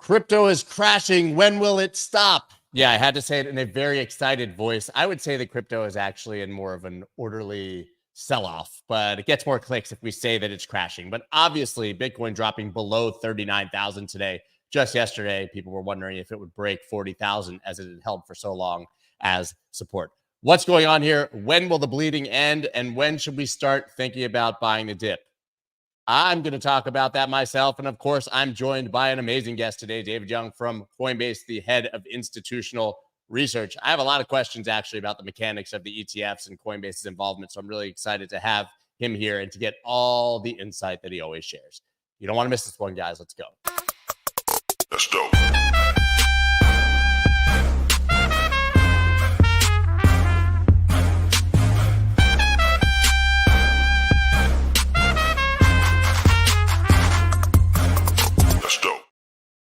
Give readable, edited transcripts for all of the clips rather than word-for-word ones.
Crypto is crashing. When will it stop? Yeah, I had to say it in a very excited voice. I would say that crypto is actually in more of an orderly sell-off, but it gets more clicks if we say that it's crashing. But obviously, Bitcoin dropping below 39,000 today. Just yesterday, people were wondering if it would break 40,000 as it had held for so long as support. What's going on here? When will the bleeding end? And when should we start thinking about buying the dip? I'm going to talk about that myself. And of course, I'm joined by an amazing guest today, David Young from Coinbase, the head of institutional research. I have a lot of questions actually about the mechanics of the ETFs and Coinbase's involvement. So I'm really excited to have him here and to get all the insight that he always shares. You don't want to miss this one, guys. Let's go. Let's go.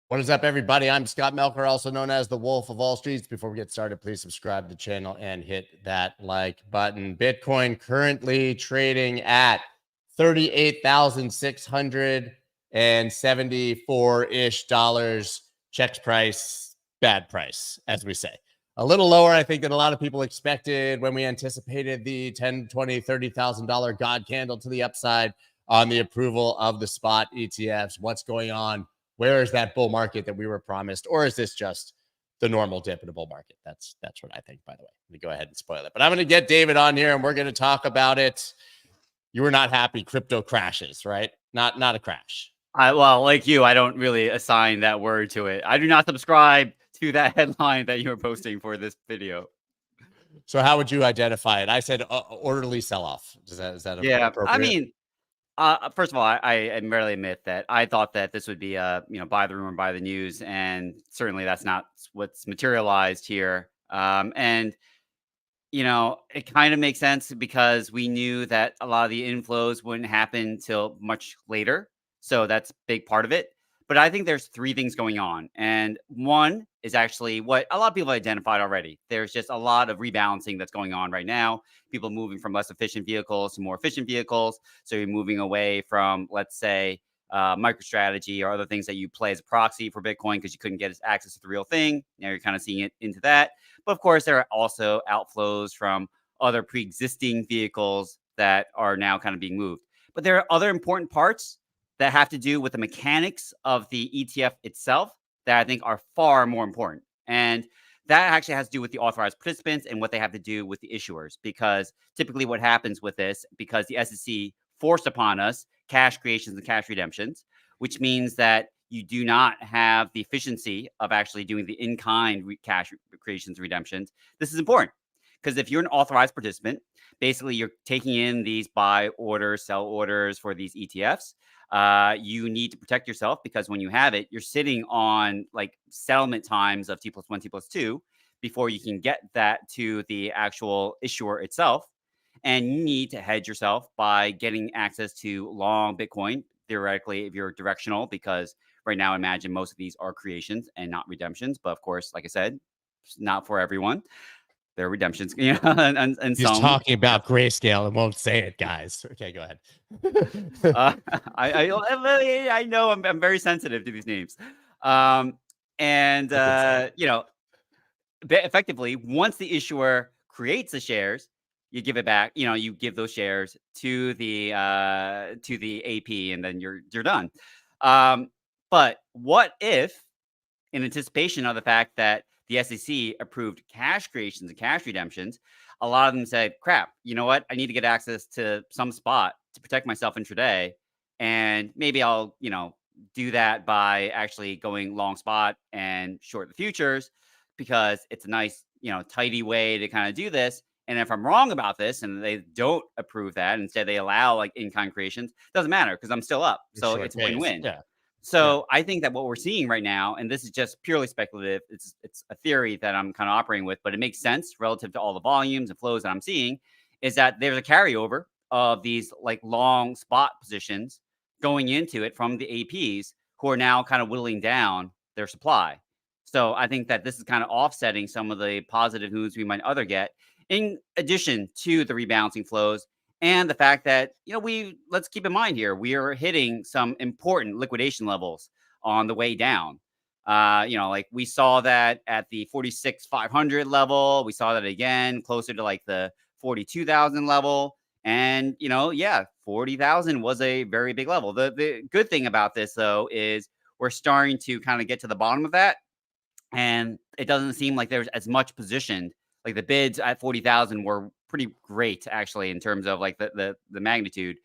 What is up, everybody? I'm Scott Melker, also known as the Wolf of All Streets. Before we get started, please subscribe to the channel and hit that like button. Bitcoin currently trading at $38,674-ish dollars. Checks price, bad price, as we say. A little lower, I think, than a lot of people expected when we anticipated the $10,000, $20,000, $30,000 God candle to the upside on the approval of the spot ETFs. What's going on? Where is that bull market that we were promised? Or is this just the normal dip in a bull market? That's what I think, by the way. Let me go ahead and spoil it. But I'm going to get David on here, and we're going to talk about it. You were not happy crypto crashes, right? Not a crash. Well, like you, I don't really assign that word to it. I do not subscribe to that headline that you were posting for this video. So how would you identify it? I said orderly sell-off. Is that appropriate? I mean, first of all, I merely admit that I thought that this would be buy the rumor, buy the news, and certainly that's not what's materialized here. And it kind of makes sense because we knew that a lot of the inflows wouldn't happen till much later, so that's a big part of it. But I think there's three things going on, and one is actually what a lot of people identified already. There's just a lot of rebalancing that's going on right now. People moving from less efficient vehicles to more efficient vehicles. So you're moving away from, let's say, MicroStrategy or other things that you play as a proxy for Bitcoin because you couldn't get access to the real thing. Now you're kind of seeing it into that. But of course, there are also outflows from other pre-existing vehicles that are now kind of being moved. But there are other important parts that have to do with the mechanics of the ETF itself that I think are far more important. And that actually has to do with the authorized participants and what they have to do with the issuers. Because typically what happens with this, because the SEC forced upon us cash creations and cash redemptions, which means that you do not have the efficiency of actually doing the in-kind cash creations and redemptions. This is important because if you're an authorized participant, basically you're taking in these buy orders, sell orders for these ETFs. You need to protect yourself because when you have it, you're sitting on like settlement times of T+1, T+2 before you can get that to the actual issuer itself. And you need to hedge yourself by getting access to long Bitcoin, theoretically, if you're directional, because right now, imagine most of these are creations and not redemptions. But of course, like I said, it's not for everyone. There are redemptions, and he's some talking about grayscale and won't say it, guys. Okay, go ahead. I know I'm very sensitive to these names, effectively, once the issuer creates the shares, you give it back. You give those shares to the AP, and then you're done. But what if, in anticipation of the fact that the SEC approved cash creations and cash redemptions, a lot of them said, crap, you know what? I need to get access to some spot to protect myself intraday. And maybe I'll, do that by actually going long spot and short the futures because it's a nice, tidy way to kind of do this. And if I'm wrong about this and they don't approve that, instead they allow like in-kind creations, doesn't matter because I'm still up. So it's win-win. Yeah. So I think that what we're seeing right now, and this is just purely speculative, it's a theory that I'm kind of operating with, but it makes sense relative to all the volumes and flows that I'm seeing, is that there's a carryover of these like long spot positions going into it from the APs who are now kind of whittling down their supply. So I think that this is kind of offsetting some of the positive news we might get, in addition to the rebalancing flows. And the fact that, let's keep in mind here, we are hitting some important liquidation levels on the way down. Like we saw that at the 46,500 level. We saw that again closer to like the 42,000 level. And, 40,000 was a very big level. The good thing about this, though, is we're starting to kind of get to the bottom of that. And it doesn't seem like there's as much positioned. Like the bids at 40,000 were pretty great, actually, in terms of like the magnitude.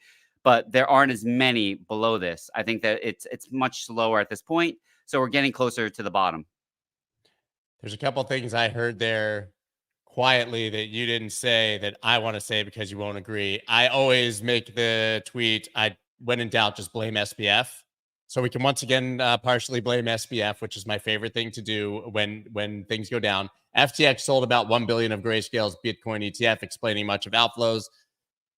But there aren't as many below this. I think that it's much slower at this point. So we're getting closer to the bottom. There's a couple things I heard there quietly that you didn't say that I want to say because you won't agree. I always make the tweet, when in doubt, just blame SBF. So we can once again partially blame SBF, which is my favorite thing to do when things go down. FTX sold about 1 billion of Grayscale's Bitcoin ETF, explaining much of outflows.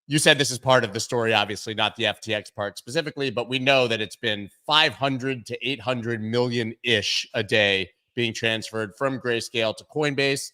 You said this is part of the story, obviously, not the FTX part specifically, but we know that it's been 500 to 800 million-ish a day being transferred from Grayscale to Coinbase.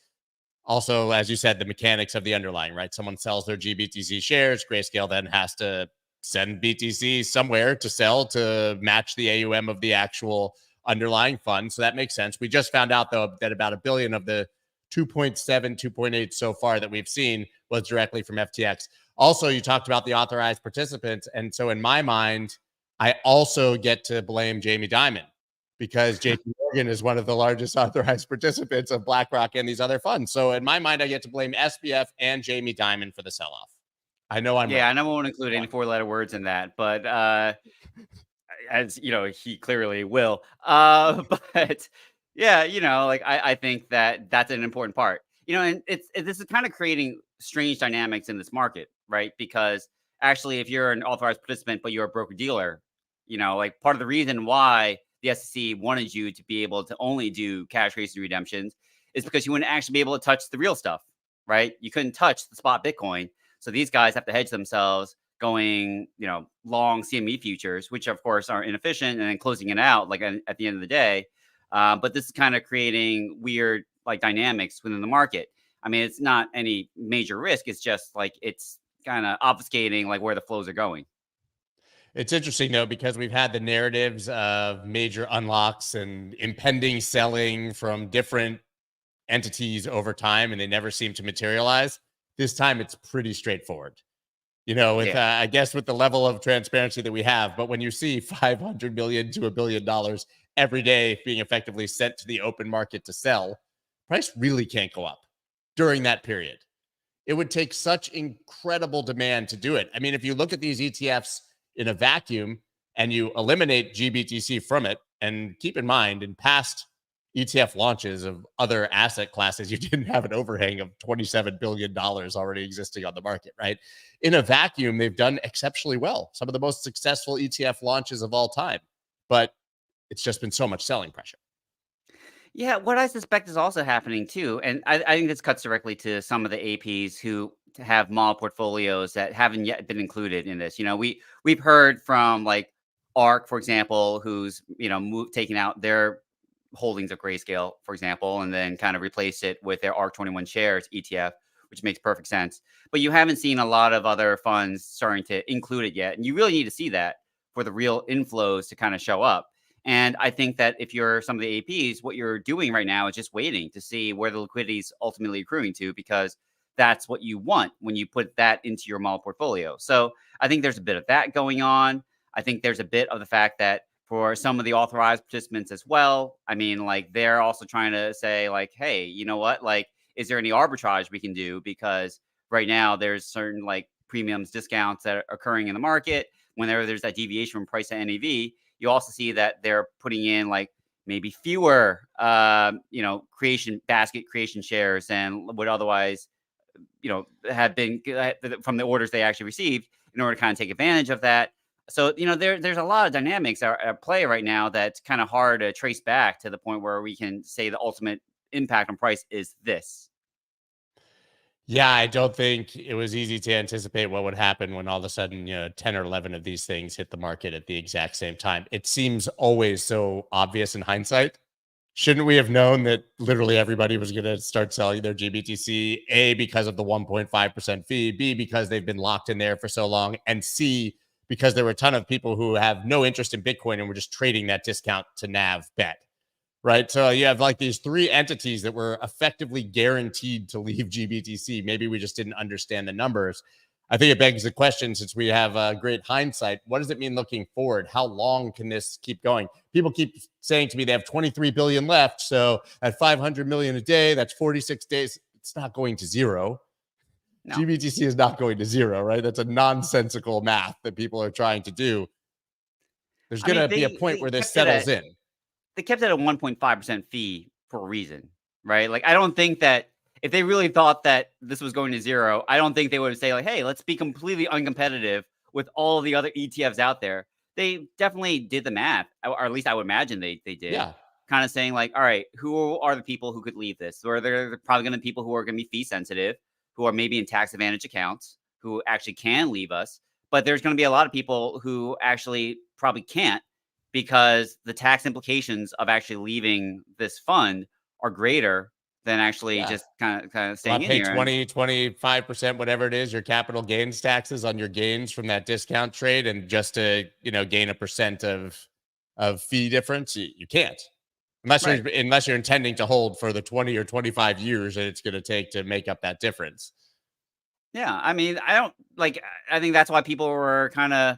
Also, as you said, the mechanics of the underlying, right? Someone sells their GBTC shares. Grayscale then has to send BTC somewhere to sell to match the AUM of the actual underlying fund. So that makes sense. We just found out, though, that about 1 billion of the 2.7, 2.8 so far that we've seen was directly from FTX. Also, you talked about the authorized participants. And so in my mind, I also get to blame Jamie Dimon because JP Morgan is one of the largest authorized participants of BlackRock and these other funds. So in my mind, I get to blame SBF and Jamie Dimon for the sell-off. I know I'm right. I won't include any 4-letter words in that, but as he clearly will. But yeah, I think that that's an important part. And this is kind of creating strange dynamics in this market, right? Because actually, if you're an authorized participant but you're a broker dealer, like part of the reason why the SEC wanted you to be able to only do cash raising redemptions is because you wouldn't actually be able to touch the real stuff, right? You couldn't touch the spot Bitcoin. So these guys have to hedge themselves going, long CME futures, which of course are inefficient, and then closing it out like at the end of the day. But this is kind of creating weird like dynamics within the market. I mean, it's not any major risk. It's just like it's kind of obfuscating like where the flows are going. It's interesting, though, because we've had the narratives of major unlocks and impending selling from different entities over time, and they never seem to materialize. This time, it's pretty straightforward. With I guess with the level of transparency that we have. But when you see 500 million to $1 billion every day being effectively sent to the open market to sell, price really can't go up during that period. It would take such incredible demand to do it. I mean, if you look at these ETFs in a vacuum and you eliminate GBTC from it, and keep in mind, in past ETF launches of other asset classes, you didn't have an overhang of $27 billion already existing on the market, right? In a vacuum, they've done exceptionally well. Some of the most successful ETF launches of all time, but it's just been so much selling pressure. Yeah, what I suspect is also happening too, and I think this cuts directly to some of the APs who have model portfolios that haven't yet been included in this. We've heard from like ARK, for example, who's taking out their holdings of Grayscale, for example, and then kind of replaced it with their ARK 21 shares ETF, which makes perfect sense. But you haven't seen a lot of other funds starting to include it yet, and you really need to see that for the real inflows to kind of show up. And I think that if you're some of the APs, what you're doing right now is just waiting to see where the liquidity is ultimately accruing to, because that's what you want when you put that into your model portfolio. So I think there's a bit of that going on. I think there's a bit of the fact that for some of the authorized participants as well, I mean, like they're also trying to say like, hey, you know what? Like, is there any arbitrage we can do? Because right now there's certain like premiums, discounts that are occurring in the market. Whenever there's that deviation from price to NAV, you also see that they're putting in like maybe fewer, creation shares than would otherwise, have been from the orders they actually received in order to kind of take advantage of that. So, there's a lot of dynamics at play right now that's kind of hard to trace back to the point where we can say the ultimate impact on price is this. Yeah, I don't think it was easy to anticipate what would happen when all of a sudden, 10 or 11 of these things hit the market at the exact same time. It seems always so obvious in hindsight. Shouldn't we have known that literally everybody was going to start selling their GBTC, A, because of the 1.5% fee, B, because they've been locked in there for so long, and C, because there were a ton of people who have no interest in Bitcoin and were just trading that discount to NAV bet. right? So you have like these three entities that were effectively guaranteed to leave GBTC. Maybe we just didn't understand the numbers. I think it begs the question, since we have great hindsight, what does it mean looking forward? How long can this keep going? People keep saying to me they have 23 billion left. So at 500 million a day, that's 46 days. It's not going to zero. No. GBTC is not going to zero, right? That's a nonsensical math that people are trying to do. There's going to be a point where this settles in. They kept it at a 1.5% fee for a reason, right? Like, I don't think that if they really thought that this was going to zero, I don't think they would say like, hey, let's be completely uncompetitive with all the other ETFs out there. They definitely did the math, or at least I would imagine they did. Yeah. Kind of saying like, all right, who are the people who could leave this? Or they're probably going to be people who are going to be fee sensitive, who are maybe in tax advantage accounts, who actually can leave us. But there's going to be a lot of people who actually probably can't, because the tax implications of actually leaving this fund are greater than actually just kind of staying in here. 20, 25%, whatever it is, your capital gains taxes on your gains from that discount trade, and just to gain a percent of fee difference, you can't. Unless you're intending to hold for the 20 or 25 years that it's going to take to make up that difference. Yeah, I mean, I think that's why people were kind of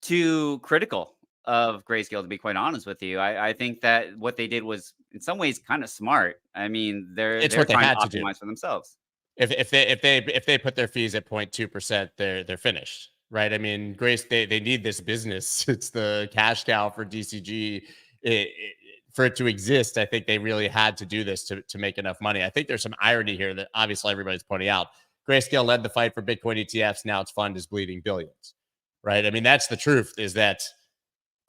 too critical of Grayscale, to be quite honest with you. I think that what they did was in some ways kind of smart. I mean, they're trying to optimize for themselves. If they put their fees at 0.2%, they're finished, right? I mean, they need this business. It's the cash cow for DCG. For it to exist, I think they really had to do this to make enough money. I think there's some irony here that obviously everybody's pointing out. Grayscale led the fight for Bitcoin ETFs. Now its fund is bleeding billions, right? I mean, that's the truth, is that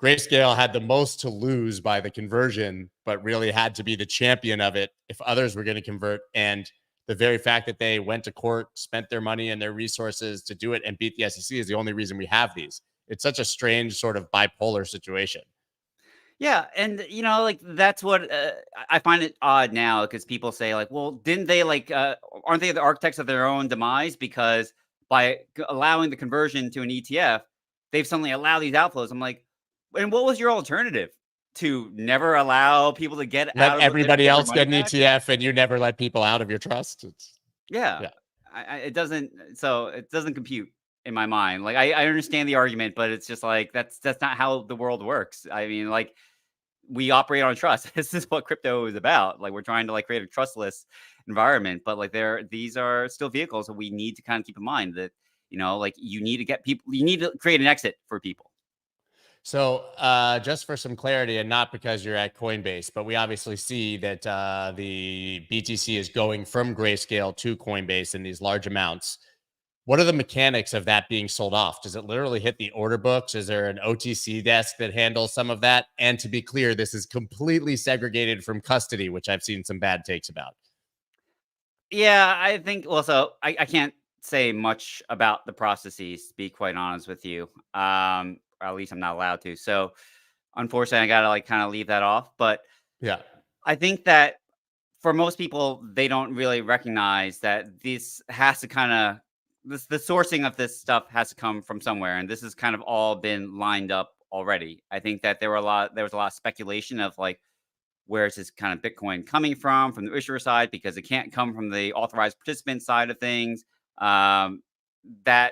Grayscale had the most to lose by the conversion, but really had to be the champion of it if others were going to convert. And the very fact that they went to court, spent their money and their resources to do it, and beat the SEC is the only reason we have these. It's such a strange sort of bipolar situation. Yeah, and like that's what I find it odd now, because people say like, well, didn't they aren't they the architects of their own demise? Because by allowing the conversion to an ETF, they've suddenly allowed these outflows. I'm like, and what was your alternative? To never allow people to get let out of everybody else get an ETF, and you never let people out of your trust? It doesn't compute in my mind. Like, I understand the argument, but it's just like that's not how the world works. I mean, like, we operate on trust. This is what crypto is about. Like, we're trying to create a trustless environment, but these are still vehicles that we need to kind of keep in mind that you need to get people, you need to create an exit for people. So just for some clarity, and not because you're at Coinbase, but we obviously see that the BTC is going from Grayscale to Coinbase in these large amounts. What are the mechanics of that being sold off? Does it literally hit the order books? Is there an OTC desk that handles some of that? And to be clear, this is completely segregated from custody, which I've seen some bad takes about. Yeah, I think, well, so I can't say much about the processes, to be quite honest with you. Or at least I'm not allowed to. So unfortunately, I got to kind of leave that off. But yeah, I think that for most people, they don't really recognize that this has to kind of, the sourcing of this stuff has to come from somewhere. And this has kind of all been lined up already. I think that there was a lot of speculation of where is this kind of Bitcoin coming from the issuer side, because it can't come from the authorized participant side of things. That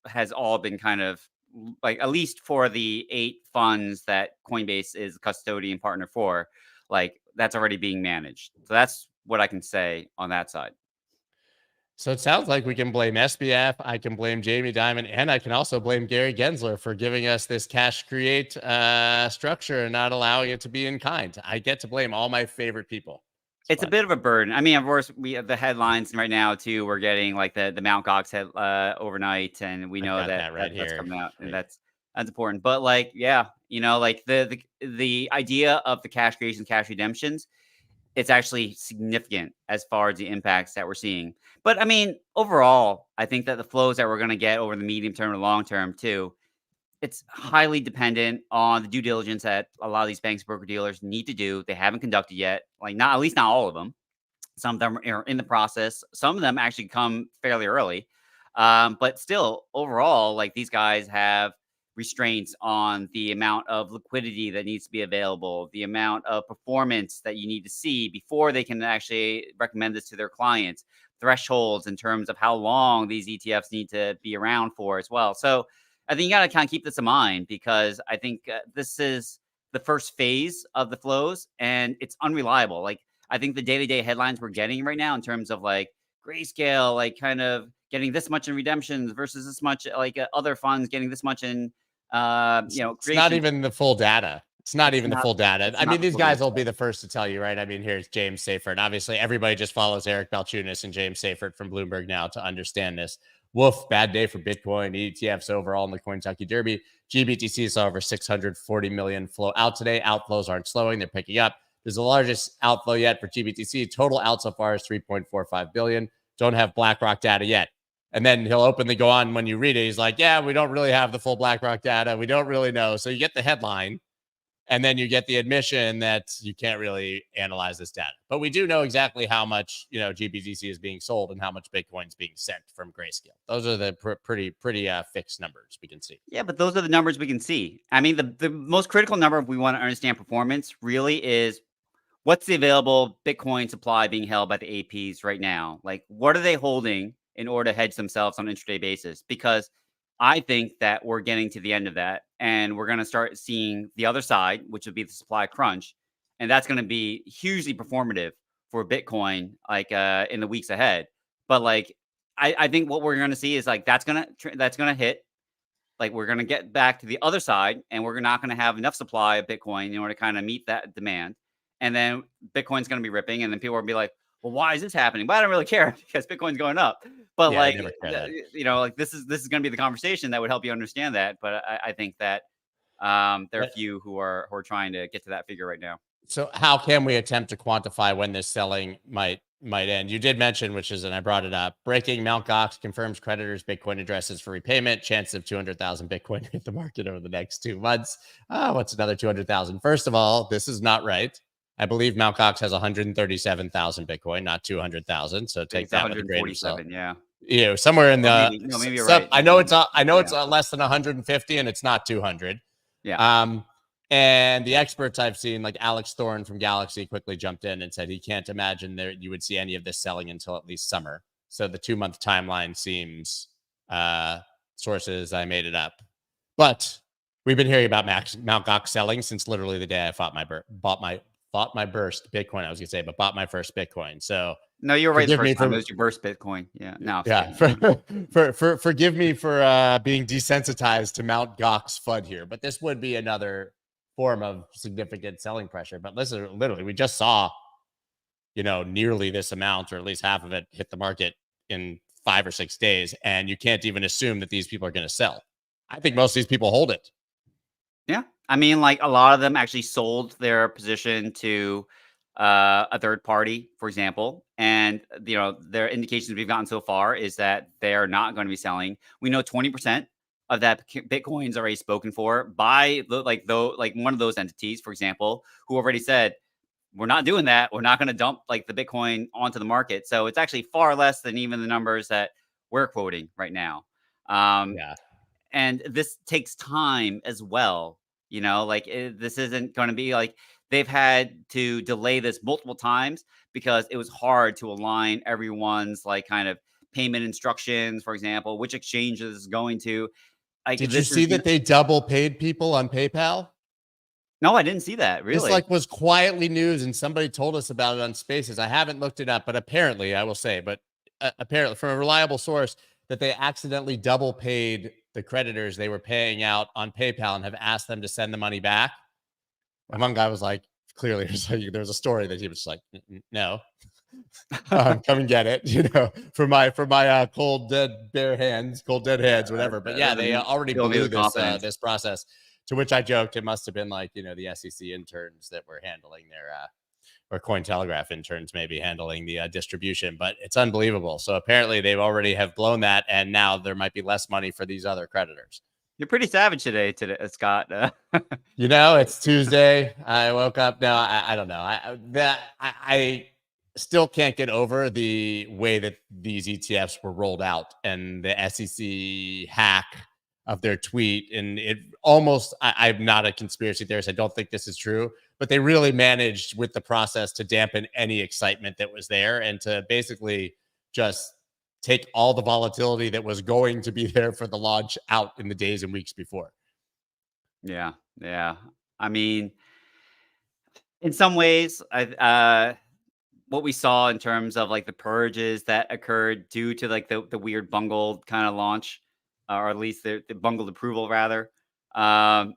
has all been kind of at least for the 8 funds that Coinbase is a custodian partner for, that's already being managed. So that's what I can say on that side. So it sounds like we can blame SBF, I can blame Jamie Dimon, and I can also blame Gary Gensler for giving us this cash create structure and not allowing it to be in kind. I get to blame all my favorite people. It's a bit of a burden. I mean, of course, we have the headlines right now too. We're getting the Mt.Gox head overnight, and we know that's coming out, and that's important. But the idea of the cash creation, cash redemptions, it's actually significant as far as the impacts that we're seeing. But I mean, overall, I think that the flows that we're going to get over the medium term and long term too, it's highly dependent on the due diligence that a lot of these banks, broker dealers need to do. They haven't conducted yet, at least not all of them. Some of them are in the process. Some of them actually come fairly early. But still, overall, these guys have restraints on the amount of liquidity that needs to be available, the amount of performance that you need to see before they can actually recommend this to their clients, thresholds in terms of how long these ETFs need to be around for as well. So I think you got to kind of keep this in mind, because I think this is the first phase of the flows and it's unreliable. Like, I think the day-to-day headlines we're getting right now in terms of like Grayscale, like kind of getting this much in redemptions versus this much, like other funds getting this much in, it's not even the full data. It's not even the full data. I mean, these guys will be the first to tell you, right? I mean, here's James Seyffert. Obviously, everybody just follows Eric Balchunas and James Seyffert from Bloomberg now to understand this. Woof, bad day for Bitcoin, ETFs overall in the Kentucky Derby. GBTC saw over 640 million flow out today. Outflows aren't slowing. They're picking up. There's the largest outflow yet for GBTC. Total out so far is 3.45 billion. Don't have BlackRock data yet. And then he'll openly go on when you read it. He's like, yeah, we don't really have the full BlackRock data. We don't really know. So you get the headline, and then you get the admission that you can't really analyze this data. But we do know exactly how much, GBTC is being sold and how much Bitcoin is being sent from Grayscale. Those are the pretty fixed numbers we can see. Yeah, but those are the numbers we can see. I mean, the most critical number, if we want to understand performance, really is what's the available Bitcoin supply being held by the APs right now? Like, what are they holding in order to hedge themselves on an intraday basis? Because I think that we're getting to the end of that, and we're going to start seeing the other side, which would be the supply crunch. And that's going to be hugely performative for Bitcoin, like in the weeks ahead. But like, I think what we're going to see is like, that's going to hit. Like, we're going to get back to the other side, and we're not going to have enough supply of Bitcoin in order to kind of meet that demand. And then Bitcoin's going to be ripping, and then people will be like, well, why is this happening? But I don't really care, because Bitcoin's going up. But Yeah, like, like this is going to be the conversation that would help you understand that. But I think that there are a few who are trying to get to that figure right now. So how can we attempt to quantify when this selling might end? You did mention, and I brought it up, breaking Mt.Gox confirms creditors' Bitcoin addresses for repayment. Chance of 200,000 Bitcoin hit the market over the next 2 months. What's another 200,000? First of all, this is not right. I believe Mt.Gox has 137,000 Bitcoin, not 200,000. So take that with a grain of salt. Yeah. Somewhere in the maybe you're right. I know it's it's less than 150, and it's not 200. Yeah. And the experts I've seen, like Alex Thorne from Galaxy, quickly jumped in and said he can't imagine that you would see any of this selling until at least summer. So the 2-month timeline seems, sources, I made it up. But we've been hearing about Mt.Gox selling since literally the day I bought my burst Bitcoin. I was gonna say, but bought my first Bitcoin. So no, you're right. The first time it was your burst Bitcoin. Yeah. No. Yeah. Forgive me for being desensitized to Mt.Gox FUD here, but this would be another form of significant selling pressure. But literally, we just saw, nearly this amount, or at least half of it, hit the market in 5 or 6 days, and you can't even assume that these people are going to sell. I think most of these people hold it. Yeah. I mean, like, a lot of them actually sold their position to a third party, for example. And, their indications we've gotten so far is that they're not going to be selling. We know 20% of that Bitcoin is already spoken for by one of those entities, for example, who already said, we're not doing that. We're not going to dump like the Bitcoin onto the market. So it's actually far less than even the numbers that we're quoting right now. And this takes time as well. This isn't going to be like, they've had to delay this multiple times because it was hard to align everyone's like kind of payment instructions, for example, which exchange this is going to. Did you see that they double paid people on PayPal? No, I didn't see that. Really? This was quietly news, and somebody told us about it on Spaces. I haven't looked it up, but apparently, I will say, apparently from a reliable source, that they accidentally double paid the creditors they were paying out on PayPal and have asked them to send the money back. And one guy was like, clearly, there's a story that he was like, no, come and get it, for my cold dead hands, whatever. But yeah, they already blew this process. To which I joked, it must have been like, the SEC interns that were handling their, or Cointelegraph interns maybe handling the distribution. But it's unbelievable. So apparently they already have blown that, and now there might be less money for these other creditors. You're pretty savage today, Scott. It's Tuesday. I woke up. No, I don't know. I still can't get over the way that these ETFs were rolled out, and the SEC hack of their tweet. And it almost, I'm not a conspiracy theorist. I don't think this is true, but they really managed with the process to dampen any excitement that was there and to basically just take all the volatility that was going to be there for the launch out in the days and weeks before. Yeah. Yeah. I mean, in some ways, what we saw in terms of like the purges that occurred due to like the weird bungled kind of launch, or at least the bungled approval rather, kind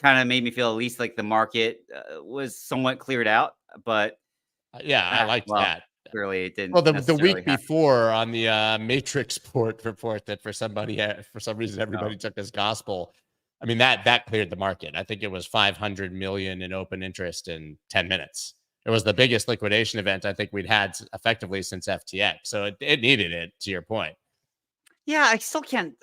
of made me feel at least like the market was somewhat cleared out. But Yeah, I liked well, that. clearly it didn't. Well, the necessarily week happen. before on the Matrix report that for some reason everybody No. took as gospel. I mean that cleared the market. I think it was 500 million in open interest in 10 minutes. It was the biggest liquidation event I think we'd had effectively since FTX. So it needed it. To your point. Yeah, I still can't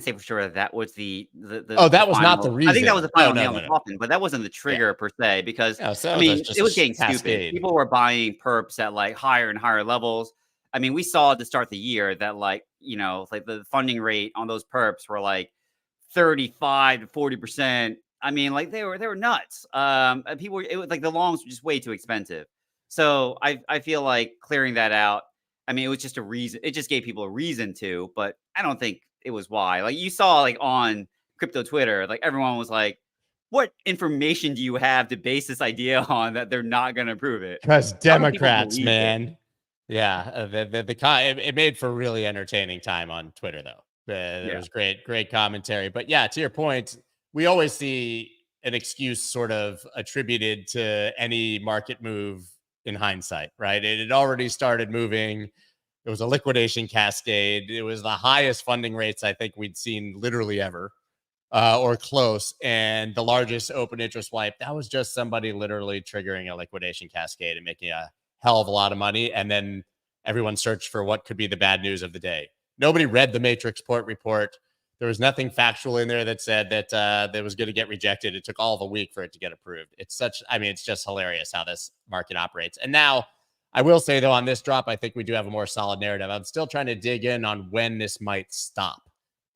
say for sure that that was Oh, the that was not the final. I think that was reason. the No, final no, nail in no, the no. coffin, but that wasn't the Yeah. trigger per se. Because No, so I that was mean, just it a was getting stupid. cascade. People were buying perps at like higher and higher levels. I mean, we saw at the start of the year that like like the funding rate on those perps were like 35 to 40%. I mean, like they were nuts. And it was like the longs were just way too expensive. So I feel like clearing that out. I mean, it was just a reason. It just gave people a reason to, but I don't think it was why. Like you saw, like on crypto Twitter, like everyone was like, "What information do you have to base this idea on that they're not going to approve it?" Because Other people Democrats, believed it. man. Yeah, it made for really entertaining time on Twitter, though. There Yeah, was great commentary. But yeah, to your point, we always see an excuse sort of attributed to any market move in hindsight, right? It had already started moving. It was a liquidation cascade. It was the highest funding rates I think we'd seen literally ever, or close, and the largest open interest wipe. That was just somebody literally triggering a liquidation cascade and making a hell of a lot of money. And then everyone searched for what could be the bad news of the day. Nobody read the Matrix Port report. There was nothing factual in there that said that was going to get rejected. It took all of a week for it to get approved. It's just hilarious how this market operates. And now, I will say though, on this drop, I think we do have a more solid narrative. I'm still trying to dig in on when this might stop.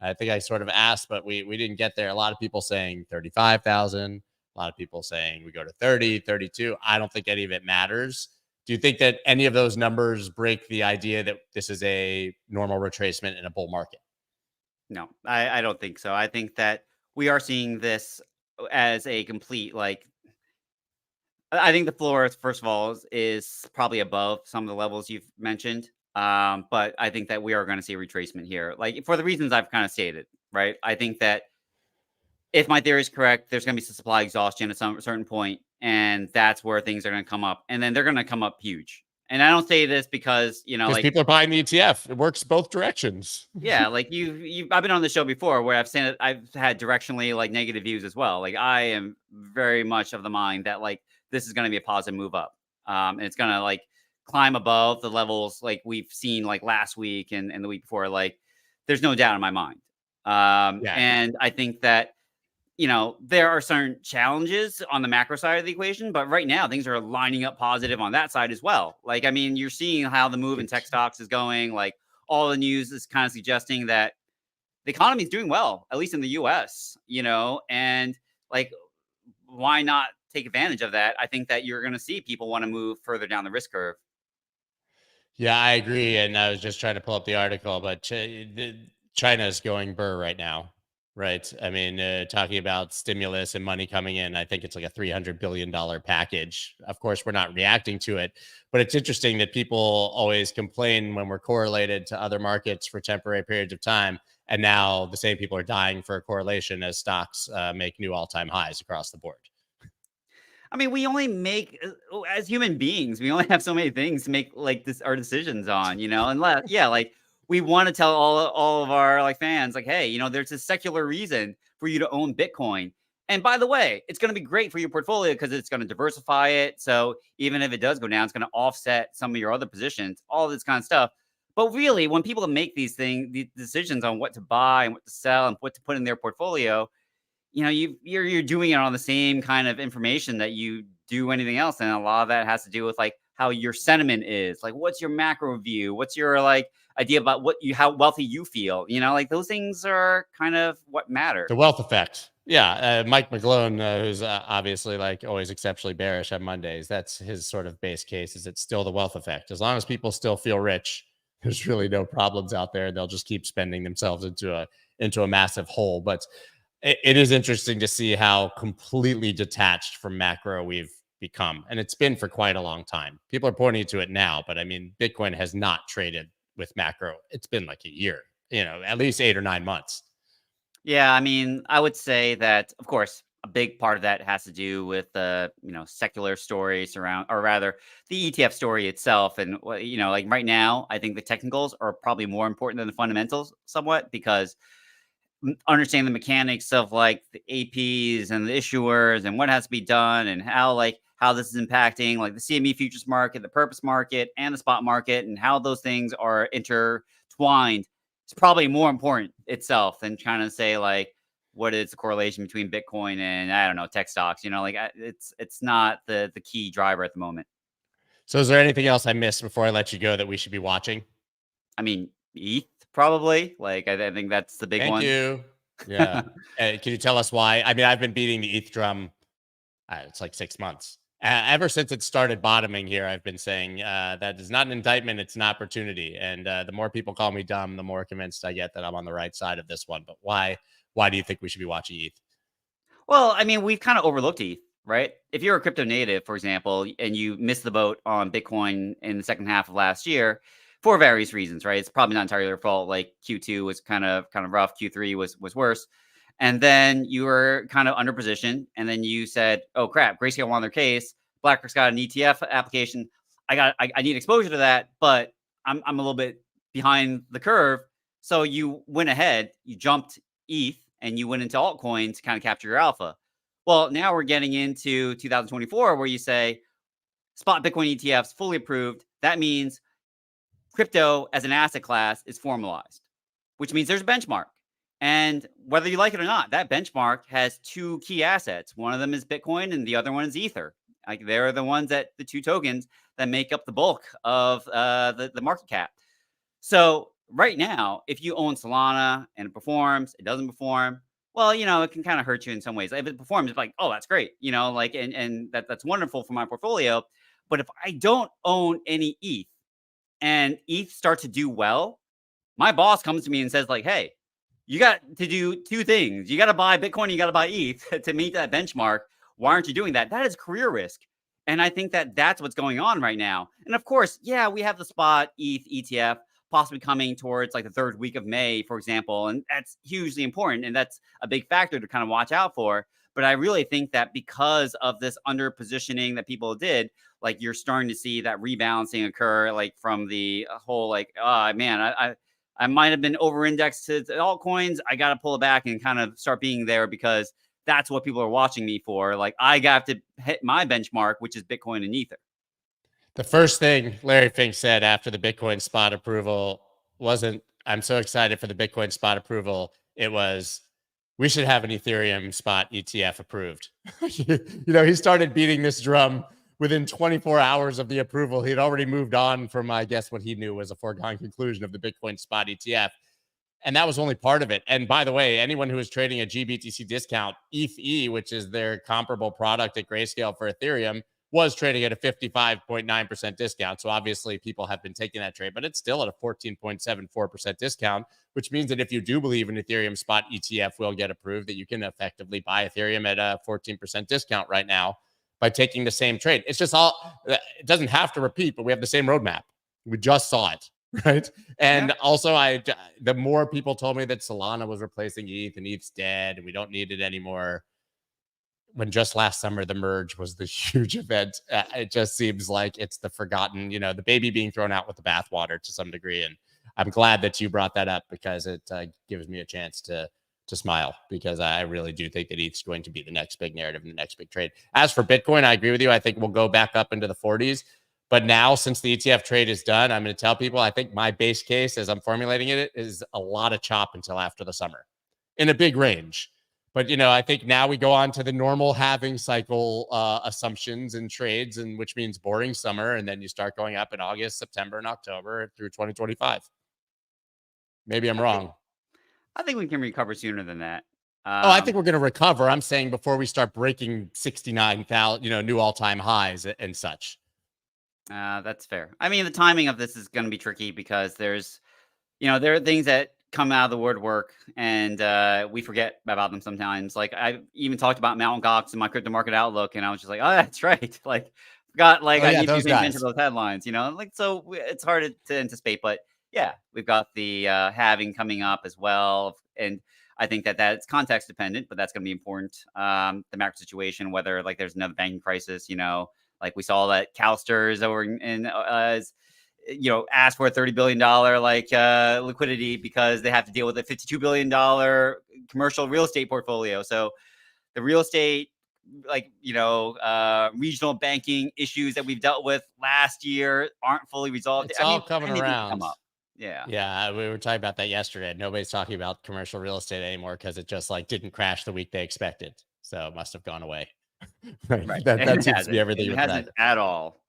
I think I sort of asked, but we didn't get there. A lot of people saying 35,000. A lot of people saying we go to 30, 32. I don't think any of it matters. Do you think that any of those numbers break the idea that this is a normal retracement in a bull market? no, I don't think so. I think that we are seeing this as a complete like. I think the floor, first of all, is probably above some of the levels you've mentioned. But I think that we are going to see a retracement here, like for the reasons I've kind of stated, right? I think that if my theory is correct, there's going to be some supply exhaustion at some certain point, and that's where things are going to come up, and then they're going to come up huge. And I don't say this because Because like people are buying the ETF. It works both directions. yeah, like I've been on the show before where I've seen it. I've had directionally like negative views as well. Like I am very much of the mind that like this is going to be a positive move up, and it's going to like climb above the levels like we've seen like last week and the week before. Like there's no doubt in my mind. Yeah. And I think that there are certain challenges on the macro side of the equation, but right now things are lining up positive on that side as well. Like, I mean, you're seeing how the move in tech stocks is going. Like, all the news is kind of suggesting that the economy is doing well, at least in the US, and like, why not take advantage of that? I think that you're going to see people want to move further down the risk curve. Yeah, I agree. And I was just trying to pull up the article, but China is going burr right now, right? I mean, talking about stimulus and money coming in, I think it's like a $300 billion package. Of course, we're not reacting to it, but it's interesting that people always complain when we're correlated to other markets for temporary periods of time. And now the same people are dying for a correlation as stocks make new all-time highs across the board. I mean, we only make as human beings, we only have so many things to make like this our decisions on, unless like we want to tell all of our like fans, like, hey, there's a secular reason for you to own Bitcoin. And by the way, it's going to be great for your portfolio because it's going to diversify it. So even if it does go down, it's going to offset some of your other positions, all this kind of stuff. But really, when people make these decisions on what to buy and what to sell and what to put in their portfolio, you're doing it on the same kind of information that you do anything else, and a lot of that has to do with like how your sentiment is. Like, what's your macro view? What's your like idea about how wealthy you feel? You know, like those things are kind of what matter. The wealth effect. Yeah. Mike McGlone, who's obviously like always exceptionally bearish on Mondays. That's his sort of base case, is it's still the wealth effect. As long as people still feel rich, there's really no problems out there. They'll just keep spending themselves into a massive hole. But it is interesting to see how completely detached from macro we've become. And it's been for quite a long time. People are pointing to it now, but I mean, Bitcoin has not traded with macro. It's been like a year, at least 8 or 9 months. Yeah, I mean, I would say that, of course, a big part of that has to do with the secular stories around, or rather, the ETF story itself. And like right now, I think the technicals are probably more important than the fundamentals, somewhat, because understanding the mechanics of like the APs and the issuers and what has to be done and how this is impacting like the CME futures market, the purpose market, and the spot market, and how those things are intertwined. It's probably more important itself than trying to say like what is the correlation between Bitcoin and I don't know tech stocks. It's not the key driver at the moment. So is there anything else I missed before I let you go that we should be watching? I mean, ETH probably. Like I think that's the big Thank one. you. Yeah. Can you tell us why? I mean, I've been beating the ETH drum. It's like 6 months. Ever since it started bottoming here, I've been saying that is not an indictment. It's an opportunity. And the more people call me dumb, the more convinced I get that I'm on the right side of this one. But why? Why do you think we should be watching ETH? Well, I mean, we've kind of overlooked ETH, right? If you're a crypto native, for example, and you missed the boat on Bitcoin in the second half of last year for various reasons, right? It's probably not entirely your fault. Like Q2 was kind of rough, Q3 was worse. And then you were kind of under position, and then you said, "Oh crap, Grayscale won their case. BlackRock's got an ETF application. I need exposure to that, but I'm a little bit behind the curve." So you went ahead, you jumped ETH, and you went into altcoins to kind of capture your alpha. Well, now we're getting into 2024 where you say spot Bitcoin ETFs fully approved. That means crypto as an asset class is formalized, which means there's a benchmark. And whether you like it or not, that benchmark has two key assets. One of them is Bitcoin and the other one is Ether. Like they're the ones the two tokens that make up the bulk of the market cap. So right now, if you own Solana and it performs, it doesn't perform, well, it can kind of hurt you in some ways. If it performs, it's like, oh, that's great, and that's wonderful for my portfolio. But if I don't own any ETH and ETH starts to do well, my boss comes to me and says like, hey, you got to do two things. You got to buy Bitcoin, you got to buy ETH to meet that benchmark. Why aren't you doing that? That is career risk. And I think that's what's going on right now. And of course, yeah, we have the spot ETH ETF possibly coming towards like the third week of May, for example. And that's hugely important. And that's a big factor to kind of watch out for. But I really think that because of this under positioning that people did, like you're starting to see that rebalancing occur, like from the whole, like, oh man, I might have been over indexed to altcoins. I got to pull it back and kind of start being there because that's what people are watching me for. Like I got to hit my benchmark, which is Bitcoin and Ether. The first thing Larry Fink said after the Bitcoin spot approval wasn't, I'm so excited for the Bitcoin spot approval. It was, we should have an Ethereum spot ETF approved. He started beating this drum within 24 hours of the approval. He had already moved on from, I guess, what he knew was a foregone conclusion of the Bitcoin spot ETF. And that was only part of it. And by the way, anyone who is trading a GBTC discount, ETH, which is their comparable product at Grayscale for Ethereum, was trading at a 55.9% discount. So obviously people have been taking that trade, but it's still at a 14.74% discount, which means that if you do believe an Ethereum spot ETF will get approved, that you can effectively buy Ethereum at a 14% discount right now by taking the same trade. It's just it doesn't have to repeat, but we have the same roadmap. We just saw it. Right. And also the more people told me that Solana was replacing ETH and ETH's dead and we don't need it anymore, when just last summer the merge was the huge event, it just seems like it's the forgotten, the baby being thrown out with the bathwater to some degree. And I'm glad that you brought that up because it gives me a chance to smile, because I really do think that ETH's going to be the next big narrative and the next big trade. As for Bitcoin, I agree with you. I think we'll go back up into the 40s. But now, since the ETF trade is done, I'm going to tell people, I think my base case as I'm formulating it is a lot of chop until after the summer in a big range. But, you know, I think now we go on to the normal halving cycle assumptions and trades, and which means boring summer. And then you start going up in August, September, and October through 2025. Maybe I'm wrong. I think we can recover sooner than that. I think we're going to recover. I'm saying before we start breaking 69,000, you know, new all-time highs and such. That's fair. I mean, the timing of this is going to be tricky because there's, you know, there are things that come out of the woodwork and we forget about them sometimes. Like I even talked about Mt.Gox in my crypto market outlook, and I was just like, oh, that's right. Like, forgot, like I need to pay attention to those headlines, you know, like, so it's hard to anticipate, but yeah, we've got the halving coming up as well. And I think that that's context dependent, but that's going to be important. The macro situation, whether like there's another banking crisis, you know, like we saw that CalSTRS over in you know, asked for a $30 billion like liquidity because they have to deal with a $52 billion commercial real estate portfolio. So the real estate, like, you know, regional banking issues that we've dealt with last year aren't fully resolved. It's all coming around. Come up. Yeah. Yeah. We were talking about that yesterday. Nobody's talking about commercial real estate anymore because it just like didn't crash the week they expected. So it must have gone away. Right. That seems to be everything. It hasn't at all.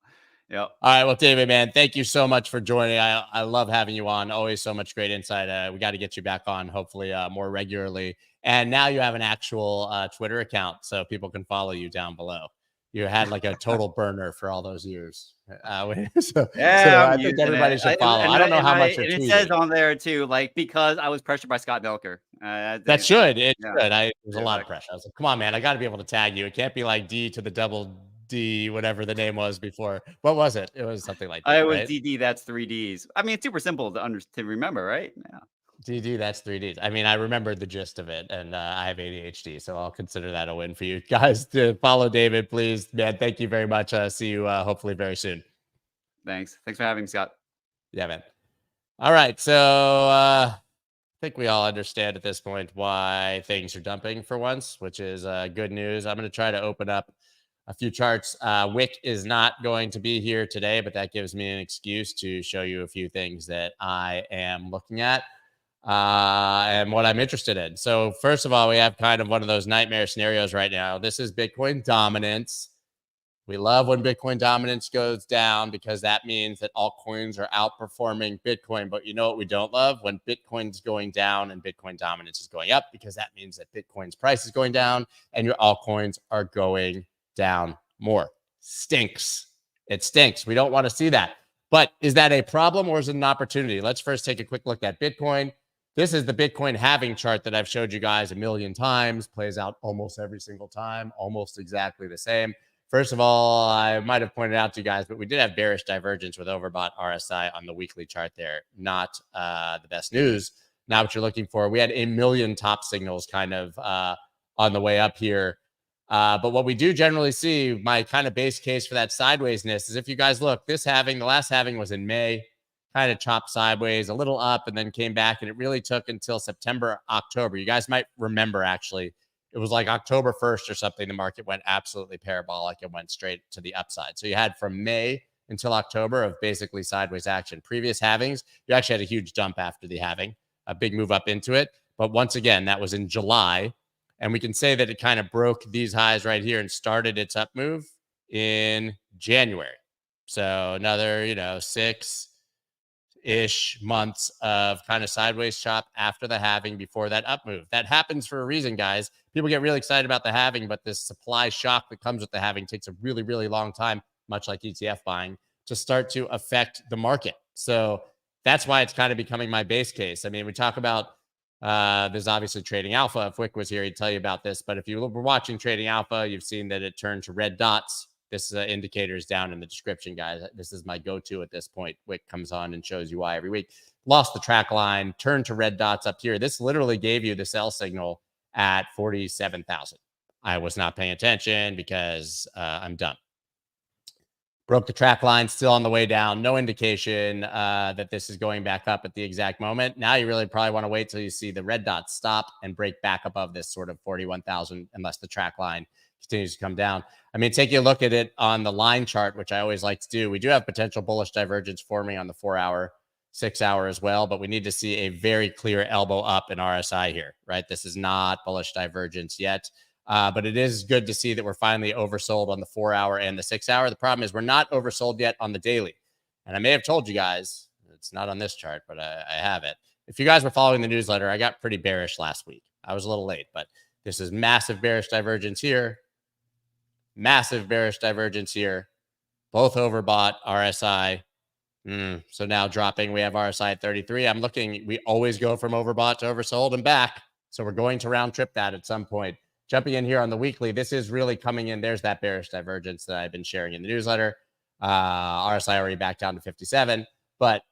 Yep. All right. Well, David, man, thank you so much for joining. I love having you on. Always so much great insight. We got to get you back on, hopefully, more regularly. And now you have an actual Twitter account so people can follow you down below. You had like a total burner for all those years. I think everybody should follow. I don't know how much you're tweeting. It says on there too, like, because I was pressured by Scott Melker. That should. It should. There's a lot of pressure. I was like, come on, man. I got to be able to tag you. It can't be like D to the double D, whatever the name was before. What was it? It was something like that. It was DD. That's 3 Ds. I mean, it's super simple to remember, right? Yeah. DD, that's 3 Ds. I mean, I remembered the gist of it, and I have ADHD, so I'll consider that a win for you guys. To follow David, please, man. Thank you very much. See you hopefully very soon. Thanks for having me, Scott. Yeah, man. All right, so I think we all understand at this point why things are dumping for once, which is good news. I'm going to try to open up a few charts. Wick is not going to be here today, but that gives me an excuse to show you a few things that I am looking at and what I'm interested in. So first of all, we have kind of one of those nightmare scenarios right now. This is Bitcoin dominance. We love when Bitcoin dominance goes down because that means that altcoins are outperforming Bitcoin. But you know what we don't love? When Bitcoin's going down and Bitcoin dominance is going up, because that means that Bitcoin's price is going down and your altcoins are going down more. Stinks. It stinks. We don't want to see that. But is that a problem or is it an opportunity? Let's first take a quick look at Bitcoin. This is the Bitcoin halving chart that I've showed you guys a million times. Plays out almost every single time, almost exactly the same. First of all, I might have pointed out to you guys, but we did have bearish divergence with overbought RSI on the weekly chart there. Not the best news. Now what you're looking for, we had a million top signals kind of on the way up here. But what we do generally see, my kind of base case for that sidewaysness is if you guys look, this halving, the last halving was in May, kind of chopped sideways, a little up, and then came back. And it really took until September, October. You guys might remember, actually, it was like October 1st or something. The market went absolutely parabolic and went straight to the upside. So you had from May until October of basically sideways action. Previous halvings, you actually had a huge dump after the halving, a big move up into it. But once again, that was in July. And we can say that it kind of broke these highs right here and started its up move in January. So another, 6-ish months of kind of sideways chop after the halving before that up move. That happens for a reason, guys. People get really excited about the halving, but this supply shock that comes with the halving takes a really, really long time, much like ETF buying, to start to affect the market. So that's why it's kind of becoming my base case. I mean, we talk about there's obviously Trading Alpha. If Wick was here, he'd tell you about this. But if you were watching Trading Alpha, you've seen that it turned to red dots. This indicator is down in the description, guys. This is my go-to at this point. Wick comes on and shows you why every week. Lost the track line, turned to red dots up here. This literally gave you the sell signal at 47,000. I was not paying attention because I'm dumb. Broke the track line, still on the way down. No indication that this is going back up at the exact moment. Now you really probably want to wait till you see the red dots stop and break back above this sort of 41,000 unless the track line continues to come down. I mean, take a look at it on the line chart, which I always like to do. We do have potential bullish divergence forming on the 4-hour. 6 hour as well, but we need to see a very clear elbow up in RSI here, right? This is not bullish divergence yet. But it is good to see that we're finally oversold on the 4 hour and the 6 hour. The problem is we're not oversold yet on the daily. And I may have told you guys, it's not on this chart, but I have it. If you guys were following the newsletter, I got pretty bearish last week. I was a little late, but this is massive bearish divergence here. Massive bearish divergence here. Both overbought RSI. So now dropping, we have RSI at 33. I'm looking, we always go from overbought to oversold and back. So we're going to round trip that at some point. Jumping in here on the weekly, this is really coming in. There's that bearish divergence that I've been sharing in the newsletter. RSI already back down to 57, but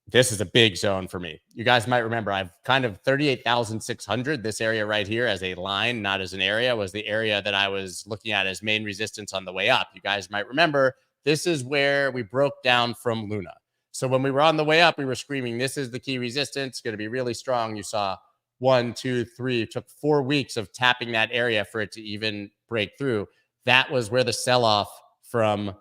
this is a big zone for me. You guys might remember I've kind of 38,600. This area right here as a line, not as an area, was the area that I was looking at as main resistance on the way up. You guys might remember this is where we broke down from Luna. So when we were on the way up, we were screaming, this is the key resistance, going to be really strong. You saw 1, 2, 3. It took 4 weeks of tapping that area for it to even break through. That was where the sell-off from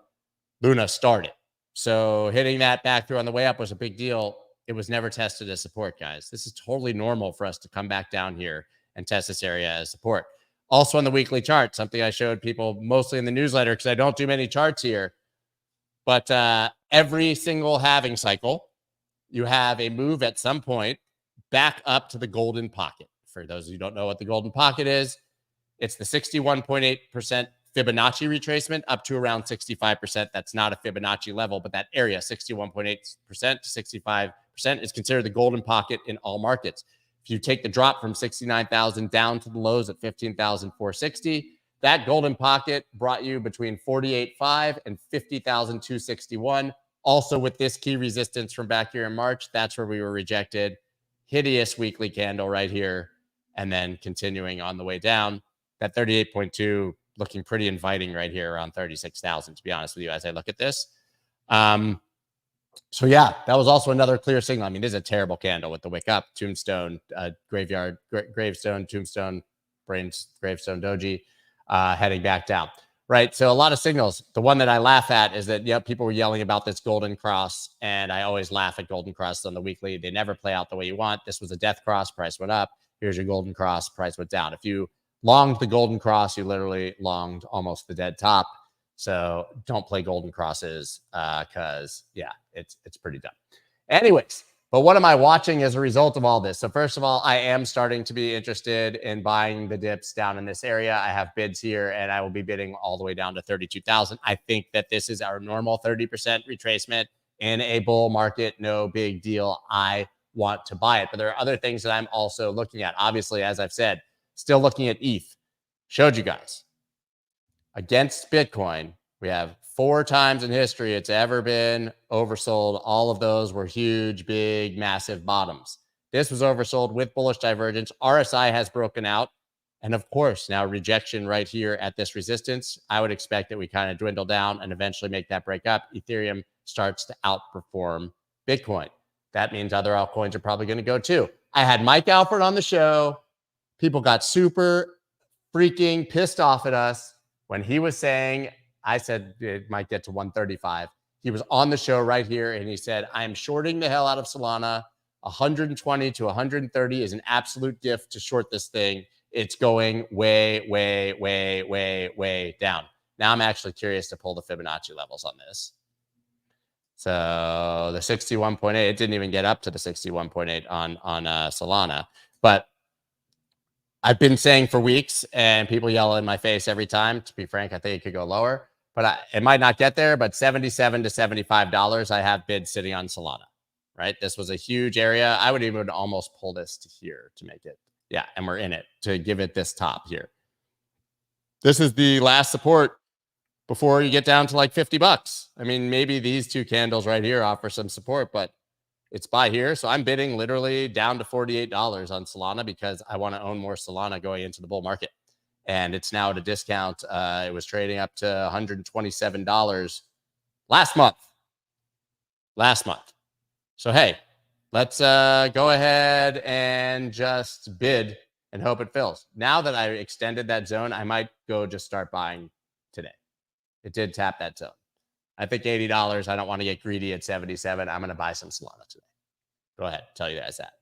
Luna started. So hitting that back through on the way up was a big deal. It was never tested as support, guys. This is totally normal for us to come back down here and test this area as support. Also on the weekly chart, something I showed people mostly in the newsletter because I don't do many charts here. But every single halving cycle, you have a move at some point back up to the golden pocket. For those of you who don't know what the golden pocket is, it's the 61.8% Fibonacci retracement up to around 65%. That's not a Fibonacci level, but that area, 61.8% to 65%, is considered the golden pocket in all markets. If you take the drop from 69,000 down to the lows at 15,460, that golden pocket brought you between 48.5 and 50,261. Also with this key resistance from back here in March, that's where we were rejected. Hideous weekly candle right here, and then continuing on the way down. That 38.2 looking pretty inviting right here around 36,000, to be honest with you, as I look at this. So yeah, that was also another clear signal. I mean, this is a terrible candle with the wick up, tombstone, gravestone, tombstone, gravestone doji, heading back down. Right. So a lot of signals. The one that I laugh at is that, yeah, people were yelling about this golden cross. And I always laugh at golden crosses on the weekly. They never play out the way you want. This was a death cross. Price went up. Here's your golden cross. Price went down. If you longed the golden cross, you literally longed almost the dead top. So don't play golden crosses because, yeah, it's pretty dumb. Anyways. But what am I watching as a result of all this? So first of all, I am starting to be interested in buying the dips down in this area. I have bids here, and I will be bidding all the way down to 32,000. I think that this is our normal 30% retracement in a bull market. No big deal. I want to buy it. But there are other things that I'm also looking at. Obviously, as I've said, still looking at ETH. Showed you guys. Against Bitcoin, we have 4 times in history it's ever been oversold. All of those were huge, big, massive bottoms. This was oversold with bullish divergence. RSI has broken out. And of course, now rejection right here at this resistance. I would expect that we kind of dwindle down and eventually make that break up. Ethereum starts to outperform Bitcoin. That means other altcoins are probably going to go too. I had Mike Alford on the show. People got super freaking pissed off at us when he was saying, I said it might get to 135. He was on the show right here, and he said, I am shorting the hell out of Solana. 120 to 130 is an absolute gift to short this thing. It's going way, way, way, way, way down. Now I'm actually curious to pull the Fibonacci levels on this. So the 61.8, it didn't even get up to the 61.8 on Solana. But I've been saying for weeks, and people yell in my face every time. To be frank, I think it could go lower. But it might not get there, but $77 to $75, I have bids sitting on Solana, right? This was a huge area. I would even almost pull this to here to make it. Yeah, and we're in it to give it this top here. This is the last support before you get down to like $50. I mean, maybe these 2 candles right here offer some support, but it's buy here. So I'm bidding literally down to $48 on Solana because I want to own more Solana going into the bull market. And it's now at a discount. It was trading up to $127 last month. So, hey, let's go ahead and just bid and hope it fills. Now that I extended that zone, I might go just start buying today. It did tap that zone. I think $80. I don't want to get greedy at 77. I'm going to buy some Solana today. Go ahead, tell you guys that.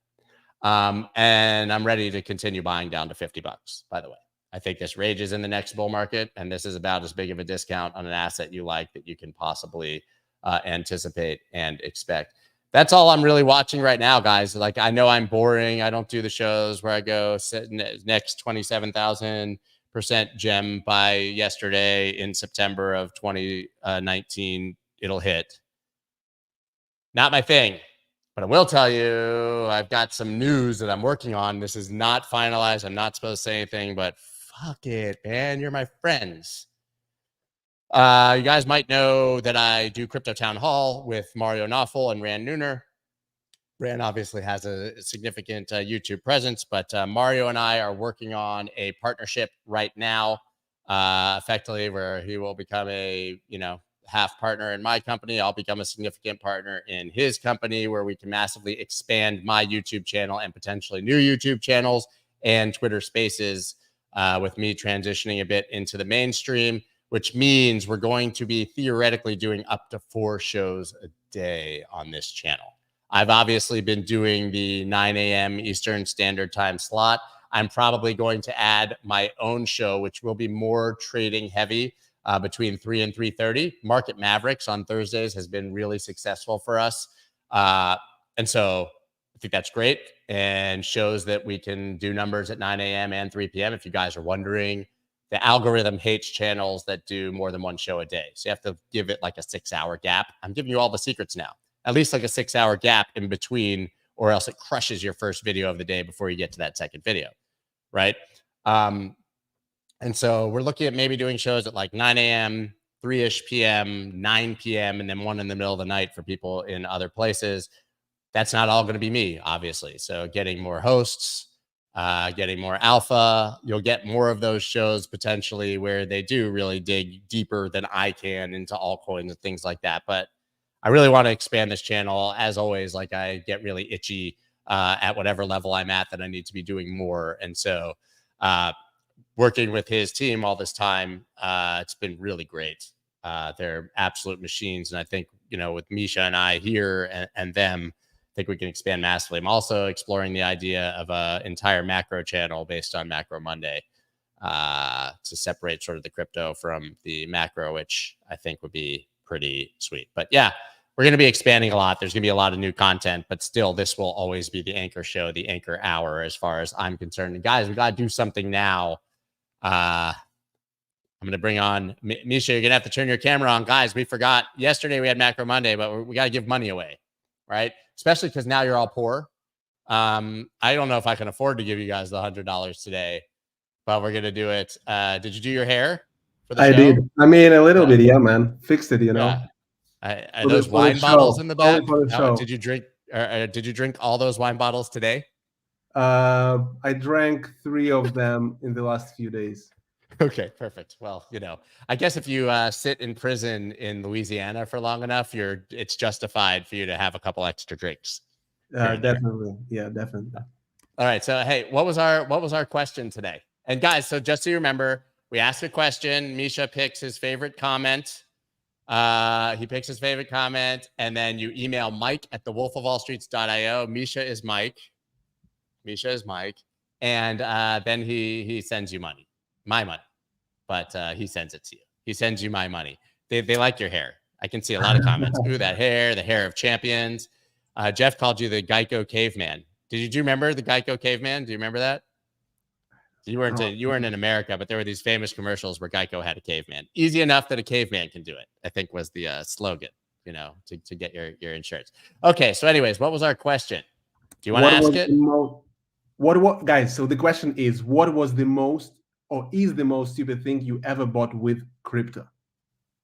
And I'm ready to continue buying down to $50, by the way. I think this rages in the next bull market, and this is about as big of a discount on an asset you like that you can possibly anticipate and expect. That's all I'm really watching right now, guys. Like, I know I'm boring. I don't do the shows where I go sit next 27,000% gem by yesterday in September of 2019. It'll hit. Not my thing. But I will tell you, I've got some news that I'm working on. This is not finalized. I'm not supposed to say anything, but fuck it, man. You're my friends. You guys might know that I do Crypto Town Hall with Mario Knopfel and Rand Nooner. Rand obviously has a significant YouTube presence, but Mario and I are working on a partnership right now, effectively, where he will become a, half partner in my company. I'll become a significant partner in his company, where we can massively expand my YouTube channel and potentially new YouTube channels and Twitter Spaces, with me transitioning a bit into the mainstream, which means we're going to be theoretically doing up to 4 shows a day on this channel. I've obviously been doing the 9 a.m. Eastern Standard Time slot. I'm probably going to add my own show, which will be more trading heavy, between 3 and 3:30. Market Mavericks on Thursdays has been really successful for us. And so I think that's great and shows that we can do numbers at 9 a.m. and 3 p.m. If you guys are wondering, the algorithm hates channels that do more than 1 show a day. So you have to give it like a 6-hour gap. I'm giving you all the secrets now, at least like a 6-hour gap in between, or else it crushes your first video of the day before you get to that second video, right? And so we're looking at maybe doing shows at like 9 a.m., 3-ish p.m., 9 p.m., and then one in the middle of the night for people in other places. That's not all going to be me, obviously. So getting more hosts, getting more alpha, you'll get more of those shows potentially where they do really dig deeper than I can into altcoins and things like that. But I really want to expand this channel. As always, like, I get really itchy at whatever level I'm at that I need to be doing more. And so working with his team all this time, it's been really great. They're absolute machines. And I think, with Misha and I here and them, I think we can expand massively. I'm also exploring the idea of an entire macro channel based on Macro Monday, to separate sort of the crypto from the macro, which I think would be pretty sweet. But yeah, we're going to be expanding a lot. There's going to be a lot of new content, but still, this will always be the anchor show, the anchor hour, as far as I'm concerned. And guys, we got to do something now. I'm going to bring on Misha. You're going to have to turn your camera on. Guys, we forgot yesterday we had Macro Monday, but we got to give money away, right? Especially because now you're all poor. I don't know if I can afford to give you guys the $100 today, but we're going to do it. Did you do your hair for the show? I did. I mean, a little bit. Yeah, man. Fixed it, Yeah. Those wine bottles in the back. Did you drink? Did you drink all those wine bottles today? I drank 3 of them in the last few days. Okay, perfect. Well, I guess if you sit in prison in Louisiana for long enough, it's justified for you to have a couple extra drinks. Definitely. Yeah, definitely. All right. So, hey, what was our question today? And guys, so just so you remember, we asked a question. Misha picks his favorite comment. He picks his favorite comment, and then you email mike@thewolfofallstreets.io. Misha is Mike. And then he sends you money, my money, but he sends it to you. He sends you my money. They like your hair. I can see a lot of comments. Ooh, that hair, the hair of champions. Jeff called you the Geico caveman. Did you remember the Geico caveman? Do you remember that? You weren't in America, but there were these famous commercials where Geico had a caveman. Easy enough that a caveman can do it, I think was the slogan, to get your insurance. Okay, so anyways, what was our question? Do you want to ask it? What guys, so the question is, what was the most, or is the most stupid thing you ever bought with crypto?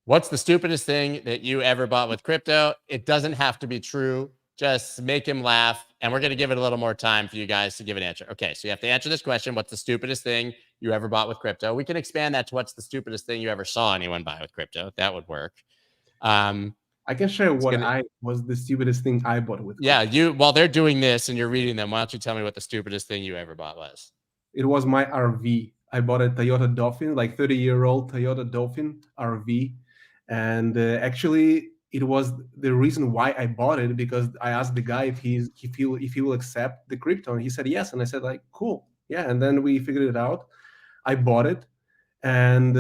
What's the stupidest thing that you ever bought with crypto? It doesn't have to be true. Just make him laugh. And we're going to give it a little more time for you guys to give an answer. Okay, so you have to answer this question. What's the stupidest thing you ever bought with crypto? We can expand that to what's the stupidest thing you ever saw anyone buy with crypto. That would work. I can share what was the stupidest thing I bought with crypto. Yeah, while they're doing this and you're reading them, why don't you tell me what the stupidest thing you ever bought was? It was my RV. I bought a Toyota Dolphin, like 30-year-old Toyota Dolphin RV. And actually, it was the reason why I bought it, because I asked the guy if he will accept the crypto, and he said yes, and I said like cool, yeah, and then we figured it out. I bought it, and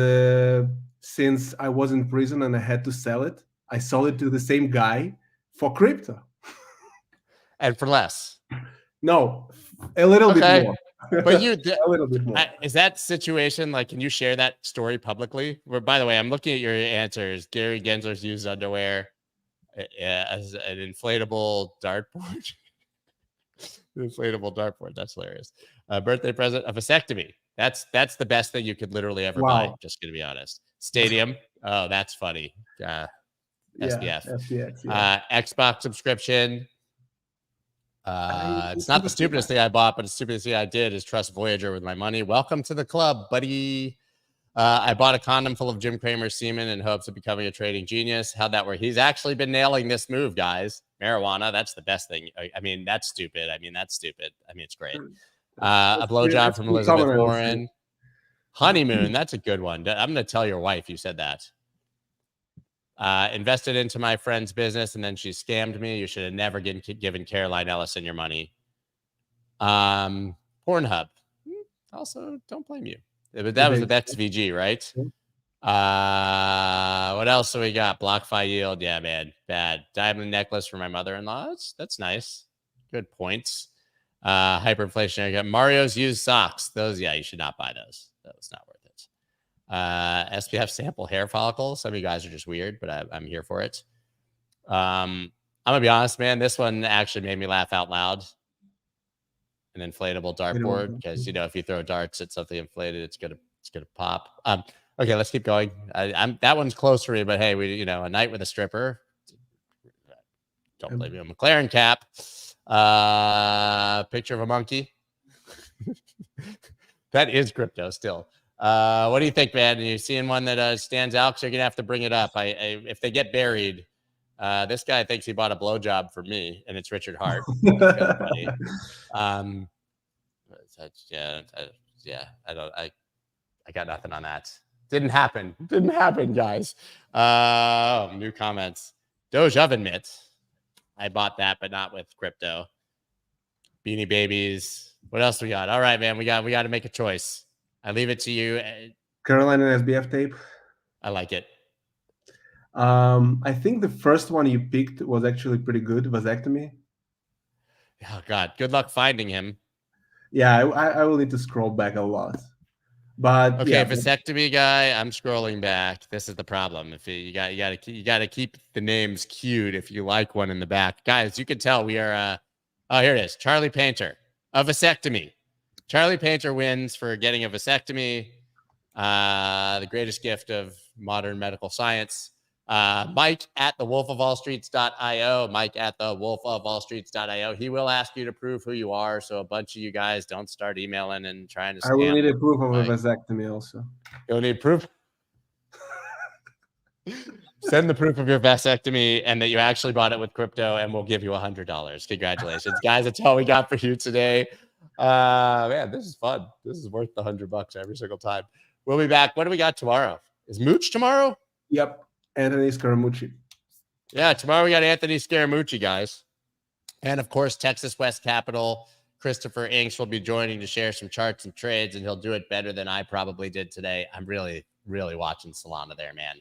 since I was in prison and I had to sell it, I sold it to the same guy for crypto. And for less. No, a little bit more. But you a little bit more. Is that situation like? Can you share that story publicly? Where, by the way, I'm looking at your answers. Gary Gensler's used underwear as an inflatable dartboard. Inflatable dartboard. That's hilarious. Birthday present, a vasectomy. That's the best thing you could literally ever buy. Just gonna be honest. Stadium. Oh, that's funny. SBF. Yeah, SBX, yeah. Xbox subscription. It's not the stupidest thing I bought, but the stupidest thing I did is trust Voyager with my money. Welcome to the club, buddy. I bought a condom full of Jim Cramer's semen in hopes of becoming a trading genius. How'd that work? He's actually been nailing this move, guys. Marijuana, that's the best thing. I mean, that's stupid. I mean, it's great. A blowjob from Elizabeth Warren. Honeymoon, that's a good one. I'm going to tell your wife you said that. Invested into my friend's business, and then she scammed me. You should have never given Caroline Ellison your money. Pornhub. Also, don't blame you. But that was with XVG, right? What else do we got? BlockFi yield. Yeah, man. Bad. Diamond necklace for my mother-in-law. That's nice. Good points. Hyperinflationary. Mario's used socks. Those, yeah, you should not buy those. That's not worth it. SPF sample hair follicles. Some of you guys are just weird, but I'm here for it. I'm gonna be honest, man. This one actually made me laugh out loud. An inflatable dartboard, because if you throw darts at something inflated, it's gonna pop. Okay, let's keep going. That one's close for me, but hey, a night with a stripper. Don't blame me. A McLaren cap. Picture of a monkey. That is crypto still. What do you think, man? Are you seeing one that stands out? Because you're gonna have to bring it up. If they get buried, this guy thinks he bought a blowjob for me, and it's Richard Hart. That's kind of funny. I got nothing on that. Didn't happen, guys. New comments. Doge oven mitts. I bought that, but not with crypto. Beanie Babies. What else we got? All right, man. We got to make a choice. I leave it to you. Carolina SBF tape. I like it. I think the first one you picked was actually pretty good. Vasectomy. Oh God, good luck finding him. Yeah, I will need to scroll back a lot. But okay, yeah, vasectomy guy. I'm scrolling back. This is the problem. If you got to keep the names queued. If you like one in the back, guys, you can tell we are. Oh, here it is. Charlie Painter, a vasectomy. Charlie Painter wins for getting a vasectomy. The greatest gift of modern medical science. Mike at thewolfofallstreets.io. Mike at thewolfofallstreets.io. He will ask you to prove who you are. So a bunch of you guys don't start emailing and trying to scam. I will need a proof of a vasectomy also. You'll need proof. Send the proof of your vasectomy and that you actually bought it with crypto, and we'll give you $100. Congratulations, guys. That's all we got for you today. Man, this is fun. This is worth the $100 every single time. We'll be back. What do we got tomorrow? Is Mooch tomorrow? Yep. Anthony Scaramucci. Yeah, tomorrow we got Anthony Scaramucci, guys. And of course, Texas West Capital, Christopher Inks will be joining to share some charts and trades, and he'll do it better than I probably did today. I'm really, really watching Solana there, man.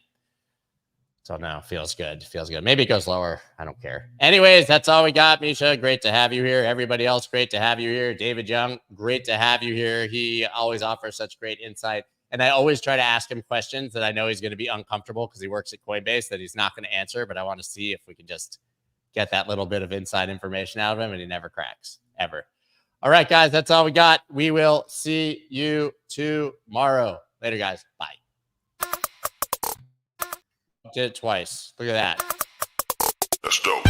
So no, feels good. Feels good. Maybe it goes lower. I don't care. Anyways, that's all we got, Misha. Great to have you here. Everybody else, great to have you here. David Young, great to have you here. He always offers such great insight. And I always try to ask him questions that I know he's going to be uncomfortable because he works at Coinbase that he's not going to answer. But I want to see if we can just get that little bit of inside information out of him, and he never cracks, ever. All right, guys, that's all we got. We will see you tomorrow. Later, guys. Bye. Did it twice. Look at that. That's dope.